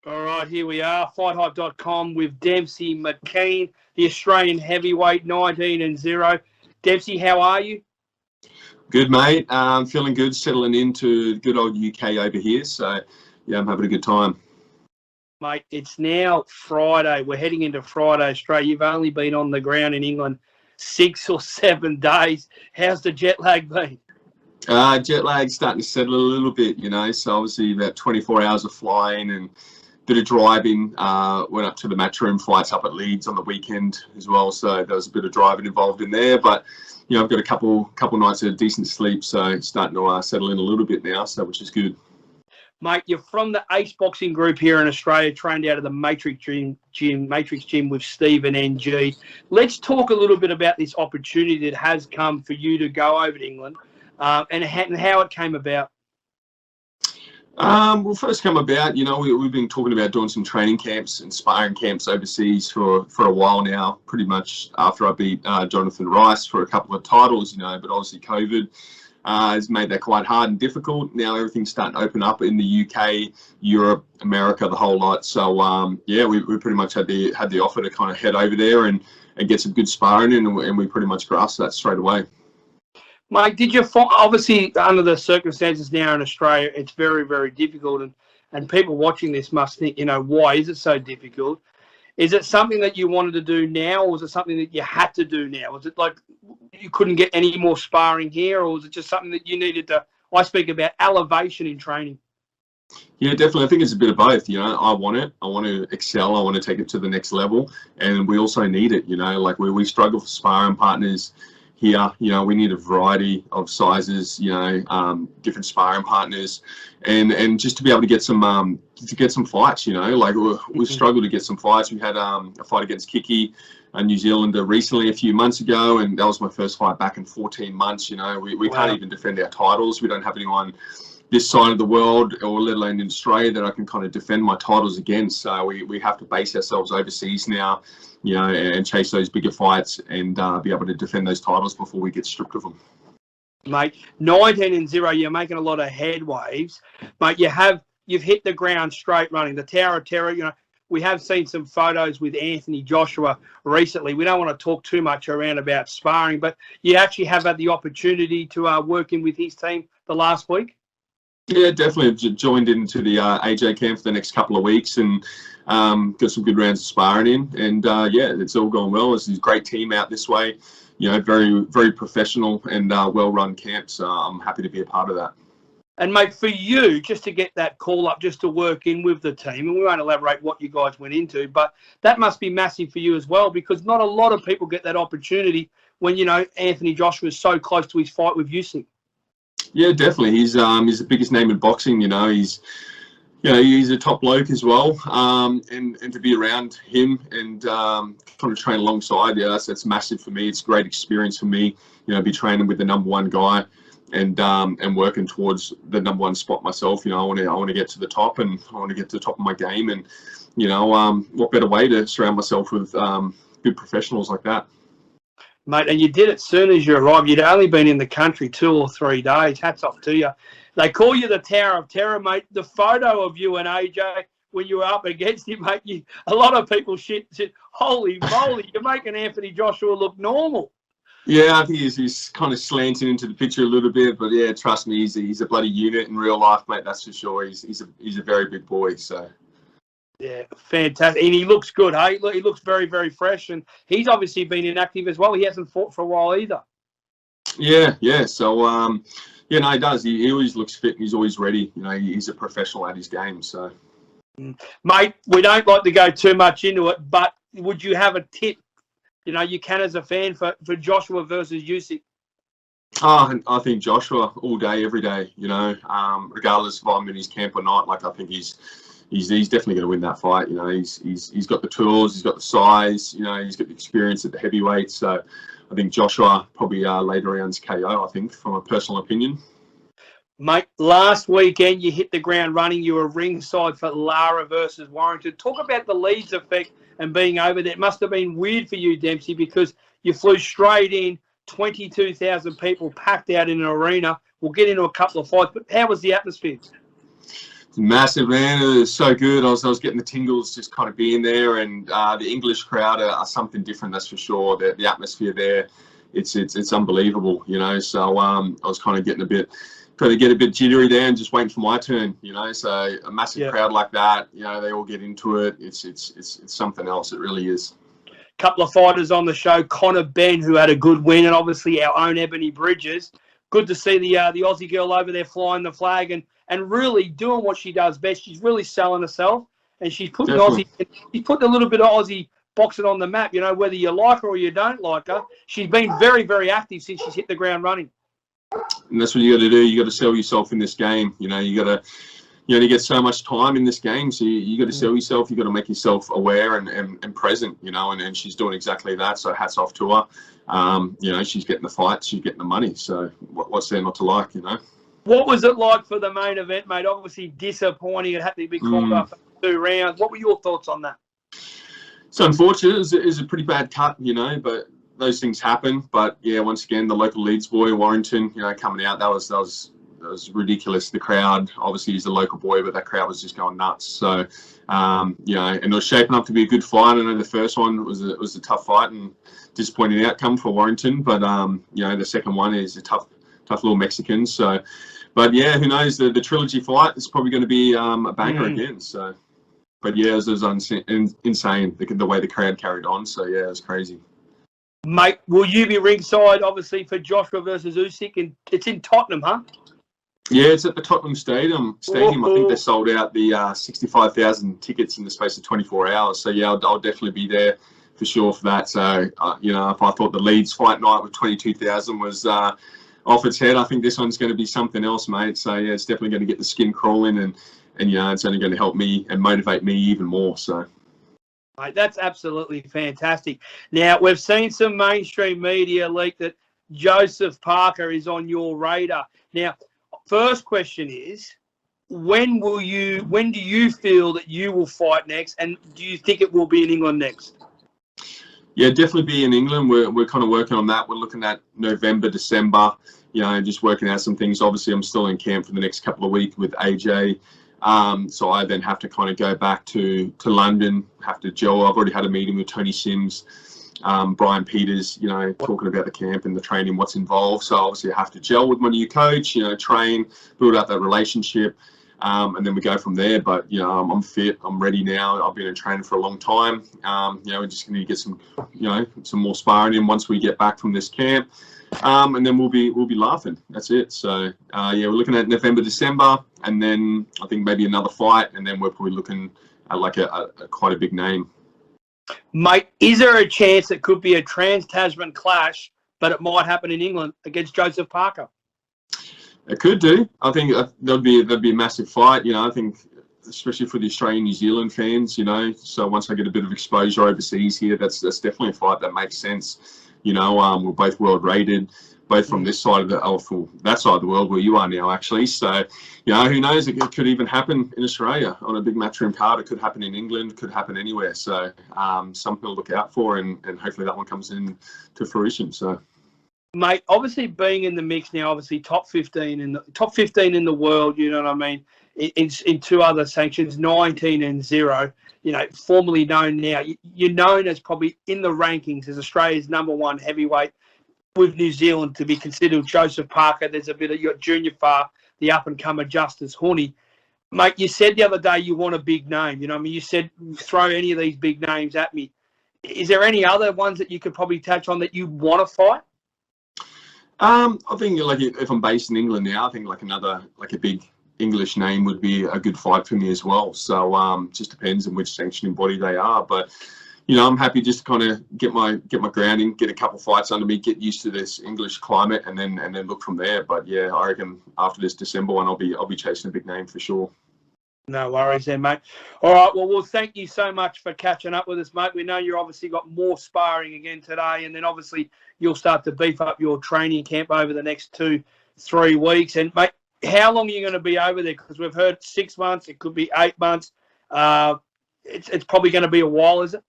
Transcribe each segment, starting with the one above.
All right, here we are, FightHype.com with Demsey McKean, the Australian heavyweight, 19-0. Dempsey, how are you? Good, mate. Feeling good, settling into good old UK over here. So, yeah, I'm having a good time. Mate, it's now Friday. We're heading into Friday, Australia. You've only been on the ground in England 6 or 7 days. How's the jet lag been? Jet lag starting to settle a little bit, so obviously about 24 hours of flying and bit of driving. Went up to the Matchroom flights up at Leeds on the weekend as well, so there was a bit of driving involved in there. But I've got a couple nights of decent sleep, so it's starting to settle in a little bit now, so which is good. Mate, you're from the Ace Boxing Group here in Australia, trained out of the Matrix Gym with Stephen NG. Let's talk a little bit about this opportunity that has come for you to go over to England and how it came about. Well, first come about, we've been talking about doing some training camps and sparring camps overseas for a while now, pretty much after I beat Jonathan Rice for a couple of titles, but obviously COVID has made that quite hard and difficult. Now everything's starting to open up in the UK, Europe, America, the whole lot. So, we pretty much had the offer to kind of head over there and get some good sparring in, and we pretty much grasped that straight away. Mate, did you find, obviously under the circumstances now in Australia, it's very, very difficult, and people watching this must think, why is it so difficult? Is it something that you wanted to do now, or was it something that you had to do now? Was it like you couldn't get any more sparring here, or was it just something that you needed to, I speak about elevation in training? Yeah, definitely. I think it's a bit of both. I want it. I want to excel. I want to take it to the next level, and we also need it. Like we struggle for sparring partners here. We need a variety of sizes, different sparring partners, and just to be able to get some fights, like we struggled to get some fights. We had a fight against Kiki, a New Zealander, recently a few months ago, and that was my first fight back in 14 months. We can't even defend our titles. We don't have anyone this side of the world, or let alone in Australia, that I can kind of defend my titles against. So we have to base ourselves overseas now, and chase those bigger fights and be able to defend those titles before we get stripped of them. Mate, 19-0, you're making a lot of headwaves. Mate, you've hit the ground straight running. The Tower of Terror, we have seen some photos with Anthony Joshua recently. We don't want to talk too much around about sparring, but you actually have had the opportunity to work in with his team the last week. Yeah, definitely. I've joined into the AJ camp for the next couple of weeks and got some good rounds of sparring in. And it's all gone well. It's a great team out this way. Very, very professional and well-run camp. So I'm happy to be a part of that. And, mate, for you, just to get that call up, just to work in with the team, and we won't elaborate what you guys went into, but that must be massive for you as well, because not a lot of people get that opportunity when, Anthony Joshua is so close to his fight with Usyk. Yeah, definitely. He's the biggest name in boxing. He's a top bloke as well. And to be around him and kind of train alongside, that's massive for me. It's a great experience for me. Be training with the number one guy and working towards the number one spot myself. I want to get to the top, and I want to get to the top of my game. And what better way to surround myself with good professionals like that. Mate, and you did it as soon as you arrived. You'd only been in the country 2 or 3 days. Hats off to you. They call you the Tower of Terror, mate. The photo of you and AJ when you were up against him, mate, a lot of people said, holy moly, you're making Anthony Joshua look normal. Yeah, I think he's kind of slanting into the picture a little bit, but yeah, trust me, he's a bloody unit in real life, mate. That's for sure. He's a very big boy, so. Yeah, fantastic. And he looks good, hey? He looks very, very fresh. And he's obviously been inactive as well. He hasn't fought for a while either. Yeah. So, he does. He always looks fit and he's always ready. He's a professional at his game, so. Mate, we don't like to go too much into it, but would you have a tip, you can as a fan, for Joshua versus Usyk? Oh, I think Joshua all day, every day, regardless if I'm in his camp or not. Like, I think he's definitely going to win that fight. He's got the tools, he's got the size, he's got the experience at the heavyweight. So I think Joshua probably later rounds KO, I think, from a personal opinion. Mate, last weekend you hit the ground running. You were ringside for Lara versus Warrington. Talk about the Leeds effect and being over there. It must have been weird for you, Dempsey, because you flew straight in, 22,000 people packed out in an arena. We'll get into a couple of fights, but how was the atmosphere? Massive, man. It was so good. I was getting the tingles just kind of being there, and the English crowd are something different, that's for sure. The atmosphere there, it's unbelievable, you know. So I was kind of getting a bit jittery there and just waiting for my turn, you know. So a massive crowd like that, you know, they all get into it. It's something else. It really is. Couple of fighters on the show, Connor Ben, who had a good win, and obviously our own Ebony Bridges. Good to see the Aussie girl over there flying the flag and really doing what she does best. She's really selling herself, and she's putting she's putting a little bit of Aussie boxing on the map. You know, whether you like her or you don't like her, she's been very, very active since she's hit the ground running. And that's what you got to do. You got to sell yourself in this game. You know, you only get so much time in this game, so you got to sell yourself. You got to make yourself aware and present. You know, and she's doing exactly that. So hats off to her. You know, she's getting the fights, she's getting the money. So what's there not to like? You know. What was it like for the main event, mate? Obviously disappointing. It had to be called up for 2 rounds. What were your thoughts on that? It's unfortunate. It was a pretty bad cut, you know, but those things happen. But yeah, once again, the local Leeds boy, Warrington, you know, coming out, that was ridiculous. The crowd, obviously he's a local boy, but that crowd was just going nuts. So, you know, and it was shaping up to be a good fight. I know the first one was a tough fight and disappointing outcome for Warrington, but you know, the second one is a tough little Mexican. So, but yeah, who knows? The trilogy fight is probably going to be a banger again. So, but yeah, it was insane the way the crowd carried on. So yeah, it was crazy. Mate, will you be ringside, obviously, for Joshua versus Usyk? And it's in Tottenham, huh? Yeah, it's at the Tottenham Stadium. I think they sold out the 65,000 tickets in the space of 24 hours. So yeah, I'll definitely be there for sure for that. So you know, if I thought the Leeds fight night with 22,000 was off its head, I think this one's going to be something else, mate. So yeah, it's definitely going to get the skin crawling, and you know, it's only going to help me and motivate me even more. So. Mate, that's absolutely fantastic. Now, we've seen some mainstream media leak that Joseph Parker is on your radar. Now, first question is, when do you feel that you will fight next, and do you think it will be in England next? Yeah, definitely be in England. We're kind of working on that. We're looking at November, December, you know, and just working out some things. Obviously, I'm still in camp for the next couple of weeks with AJ. So I then have to kind of go back to London, have to gel. I've already had a meeting with Tony Sims, Brian Peters, you know, talking about the camp and the training, what's involved. So obviously I have to gel with my new coach, you know, train, build out that relationship, and then we go from there. But, you know, I'm fit, I'm ready now. I've been in training for a long time. You know, we're just going to get some, you know, some more sparring in once we get back from this camp. And then we'll be laughing. That's it. So yeah, we're looking at November, December, and then I think maybe another fight, and then we're probably looking at like a quite a big name. Mate, is there a chance it could be a trans-Tasman clash, but it might happen in England against Joseph Parker? It could do. I think that'd be a massive fight. You know, I think especially for the Australian, New Zealand fans. You know, so once I get a bit of exposure overseas here, that's definitely a fight that makes sense. You know, we're both world rated, both from this side of that side of the world where you are now, actually. So, you know, who knows? It could even happen in Australia on a big matchroom card. It could happen in England. Could happen anywhere. So, something to look out for, and hopefully that one comes in to fruition. So, mate, obviously being in the mix now, obviously top 15 in the world. You know what I mean? In 2 other sanctions, 19-0. You know, formerly known now. You're known as probably in the rankings as Australia's #1 heavyweight, with New Zealand to be considered Joseph Parker. There's a bit of your Junior Far, the up-and-comer Justice Honey. Mate, you said the other day you want a big name. You know what I mean? You said throw any of these big names at me. Is there any other ones that you could probably touch on that you want to fight? I think like if I'm based in England now, I think like a big English name would be a good fight for me as well. So just depends on which sanctioning body they are. But you know, I'm happy just to kind of get my grounding, get a couple fights under me, get used to this English climate, and then look from there. But yeah, I reckon after this December one, I'll be chasing a big name for sure. No worries then, mate. All right, well, thank you so much for catching up with us, mate. We know you've obviously got more sparring again today, and then obviously you'll start to beef up your training camp over the next 2-3 weeks. And, mate, how long are you going to be over there? Because we've heard 6 months, it could be 8 months. It's probably going to be a while, is it?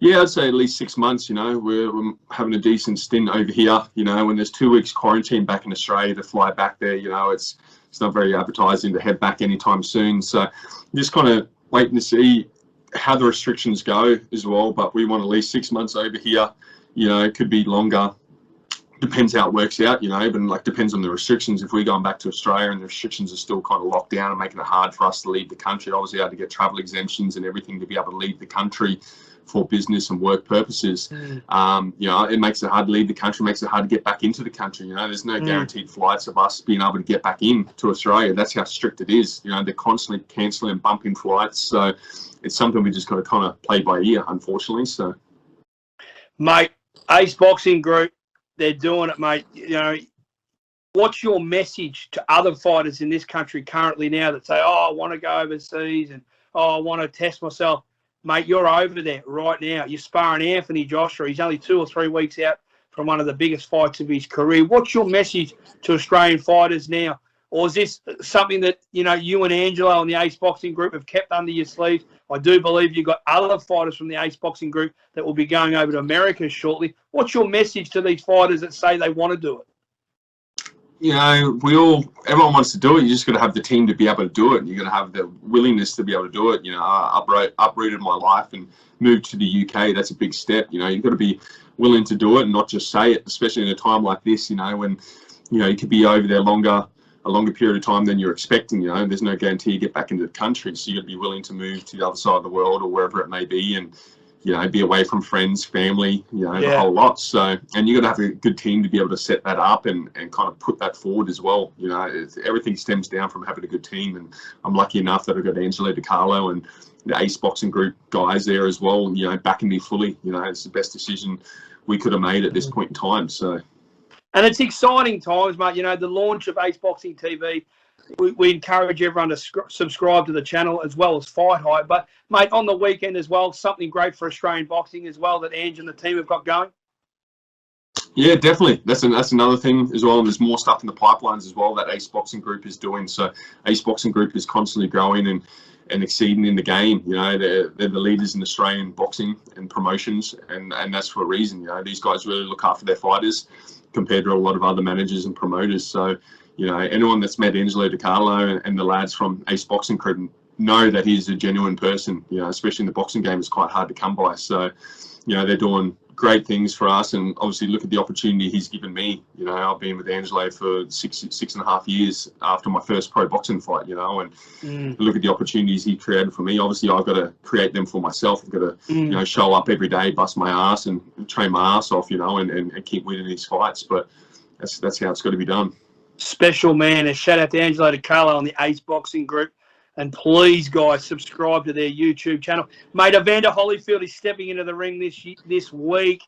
Yeah, I'd say at least 6 months. You know, we're having a decent stint over here. You know, when there's 2 weeks quarantine back in Australia to fly back there, you know, it's it's not very appetizing to head back anytime soon. So just kind of waiting to see how the restrictions go as well. But we want at least 6 months over here. You know, it could be longer. Depends how it works out, you know, but like depends on the restrictions. If we're going back to Australia and the restrictions are still kind of locked down and making it hard for us to leave the country, obviously had to get travel exemptions and everything to be able to leave the country for business and work purposes. You know, it makes it hard to leave the country, makes it hard to get back into the country. You know, there's no guaranteed flights of us being able to get back in to Australia. That's how strict it is. You know, they're constantly cancelling and bumping flights. So it's something we just got to kind of play by ear, unfortunately. So, mate, Ace Boxing Group, they're doing it, mate. You know, what's your message to other fighters in this country currently now that say, oh, I want to go overseas and, oh, I want to test myself? Mate, you're over there right now. You're sparring Anthony Joshua. He's only 2 or 3 weeks out from one of the biggest fights of his career. What's your message to Australian fighters now? Or is this something that, you know, you and Angelo and the Ace Boxing Group have kept under your sleeves? I do believe you've got other fighters from the Ace Boxing Group that will be going over to America shortly. What's your message to these fighters that say they want to do it? You know, everyone wants to do it. You just got to have the team to be able to do it. You got to have the willingness to be able to do it. You know, I uprooted my life and moved to the UK. That's a big step. You know, you've got to be willing to do it and not just say it, especially in a time like this, you know, when, you know, you could be over there a longer period of time than you're expecting. You know, there's no guarantee you get back into the country. So you got to be willing to move to the other side of the world or wherever it may be and, you know, be away from friends, family, you know, the whole lot. So, and you got to have a good team to be able to set that up and kind of put that forward as well. You know, everything stems down from having a good team. And I'm lucky enough that I've got Angelo DiCarlo and the Ace Boxing Group guys there as well, you know, backing me fully. You know, it's the best decision we could have made at this point in time. So, and it's exciting times, mate. You know, the launch of Ace Boxing TV, we encourage everyone to subscribe to the channel as well as FightHype. But, mate, on the weekend as well, something great for Australian boxing as well that Ange and the team have got going. Yeah, definitely. That's another thing as well. And there's more stuff in the pipelines as well that Ace Boxing Group is doing. So Ace Boxing Group is constantly growing and exceeding in the game. You know, they're the leaders in Australian boxing and promotions, and that's for a reason. You know, these guys really look after their fighters compared to a lot of other managers and promoters. So, you know, anyone that's met Angelo DiCarlo and the lads from Ace Boxing Group know that he's a genuine person. You know, especially in the boxing game, it's quite hard to come by. So, you know, they're doing great things for us, and obviously look at the opportunity he's given me. You know, I've been with Angelo for six and a half years after my first pro boxing fight, you know, and look at the opportunities he created for me. Obviously I've got to create them for myself. I've got to, you know, show up every day, bust my ass and train my ass off, you know, and keep winning these fights. But that's how it's got to be done. Special man. A shout out to Angelo DiCarlo on the Ace Boxing Group. And please, guys, subscribe to their YouTube channel. Mate, Evander Holyfield is stepping into the ring this week.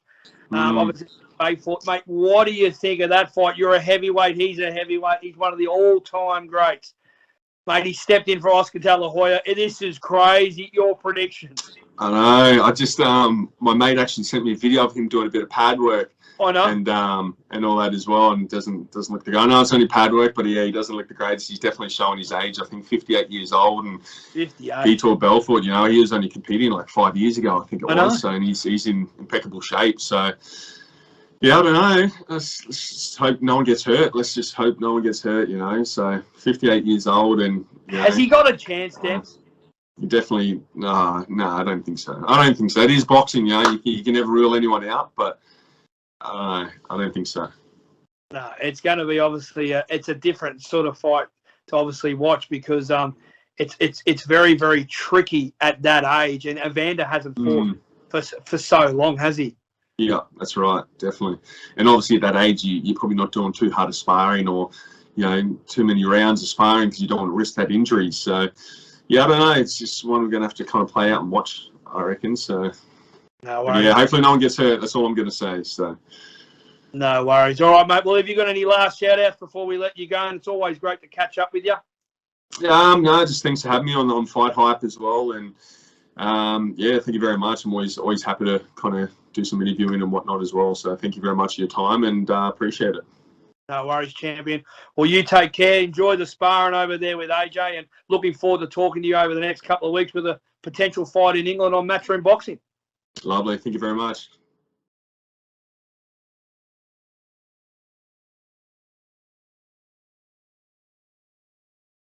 Obviously, mate, what do you think of that fight? You're a heavyweight. He's a heavyweight. He's one of the all-time greats. Mate, he stepped in for Oscar De La Hoya. This is crazy. Your predictions? I know. I just my mate actually sent me a video of him doing a bit of pad work. I know. And all that as well, and doesn't look the greatest. I know it's only pad work, but yeah, he doesn't look the greatest. He's definitely showing his age. I think 58 years old, and 58. Vitor Belfort, you know, he was only competing like 5 years ago, I think it was. So, and he's in impeccable shape. So, yeah, I don't know. Let's just hope no one gets hurt. Let's just hope no one gets hurt, you know. So, 58 years old, and you know, has he got a chance, Dems? Definitely, no, I don't think so. I don't think so. It is boxing, you know. You can never rule anyone out, but I don't think so. No, it's going to be obviously it's a different sort of fight to obviously watch because it's very, very tricky at that age, and Evander hasn't fought for so long, has he? Yeah, that's right, definitely. And obviously at that age, you're probably not doing too hard of sparring or, you know, too many rounds of sparring because you don't want to risk that injury. So, yeah, I don't know. It's just one we're going to have to kind of play out and watch, I reckon. So, no worries. Yeah, hopefully no one gets hurt. That's all I'm going to say. So, no worries. All right, mate. Well, have you got any last shout-outs before we let you go? And it's always great to catch up with you. No, just thanks for having me on FightHype as well. And, yeah, thank you very much. I'm always happy to kind of do some interviewing and whatnot as well. So thank you very much for your time, and appreciate it. No worries, champion. Well, you take care. Enjoy the sparring over there with AJ, and looking forward to talking to you over the next couple of weeks with a potential fight in England on Matchroom Boxing. Lovely. Thank you very much.